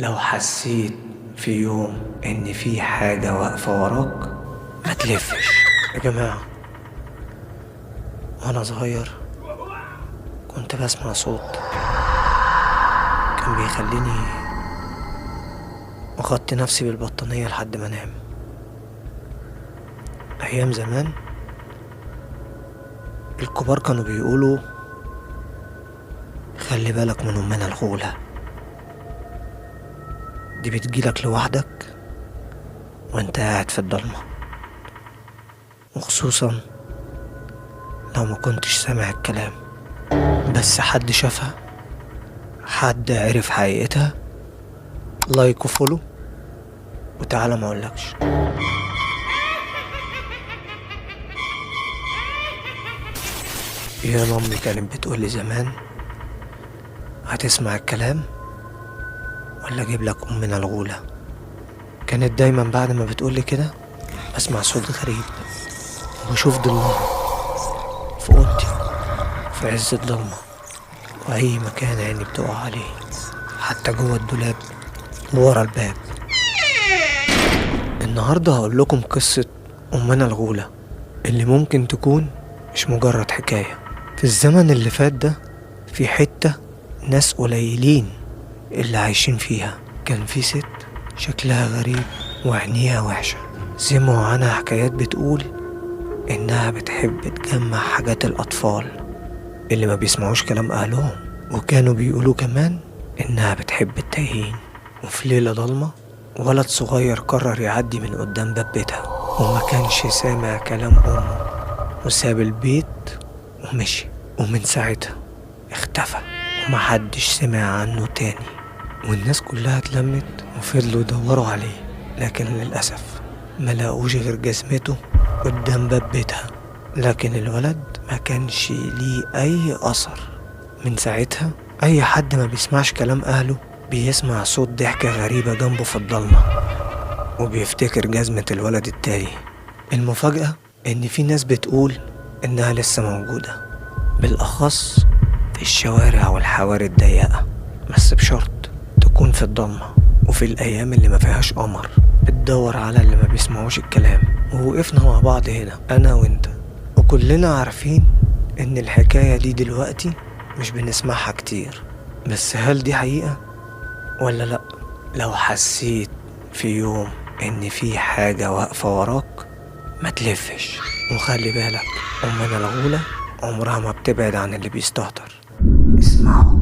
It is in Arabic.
لو حسيت في يوم ان في حاجة واقفة وراك ما تلفش. يا جماعة، وانا صغير كنت بسمع صوت كان بيخليني اغطي نفسي بالبطانية لحد ما انام. ايام زمان الكبار كانوا بيقولوا خلي بالك من امنا الغولة، دي بتجيلك لوحدك وانت قاعد في الضلمة، وخصوصا لو ما كنتش سامع الكلام بس حد شافها، حد عرف حقيقتها. لايك وفولو وتعالى ما اقولكش. يا مامي كانت بتقولي زمان هتسمع الكلام ولا اجيب لك امنا الغولة. كانت دايما بعد ما بتقولي كده اسمع صوت غريب وبشوف ضلمة في اوضتي في عز الضلمة، واي مكان عيني بتقع عليه، حتى جوه الدولاب ورا الباب. النهاردة هقول لكم قصة امنا الغولة اللي ممكن تكون مش مجرد حكاية. في الزمن اللي فات ده في حتة ناس قليلين اللي عايشين فيها كان في ست شكلها غريب وعينيها وحشة. سمعوا عنها حكايات بتقول انها بتحب تجمع حاجات الاطفال اللي ما بيسمعوش كلام اهلهم، وكانوا بيقولوا كمان انها بتحب التايهين. وفي ليلة ضلمة ولد صغير قرر يعدي من قدام باب بيتها وما كانش سامع كلام امه، وساب البيت ومشي، ومن ساعتها اختفى ومحدش سمع عنه تاني. والناس كلها اتلمت وفضلوا يدوروا عليه، لكن للأسف ما لاقوش غير جزمته قدام باب بيتها، لكن الولد ما كانش ليه أي أثر. من ساعتها أي حد ما بيسمعش كلام أهله بيسمع صوت ضحكة غريبة جنبه في الضلمة وبيفتكر جزمة الولد التايه. المفاجأة إن في ناس بتقول إنها لسه موجودة، بالأخص في الشوارع والحواري الضيقة، بس بشرط تكون في الضلمة وفي الأيام اللي ما فيهاش قمر، بتدور على اللي ما بيسمعوش الكلام. ووقفنا مع بعض هنا أنا وإنت وكلنا عارفين إن الحكاية دي دلوقتي مش بنسمعها كتير، بس هل دي حقيقة ولا لأ؟ لو حسيت في يوم إن في حاجة واقفة وراك ما تلفش، وخلي بالك أمنا الغولة عمرها ما بتبعد عن اللي بيستهتر. اسمعوا.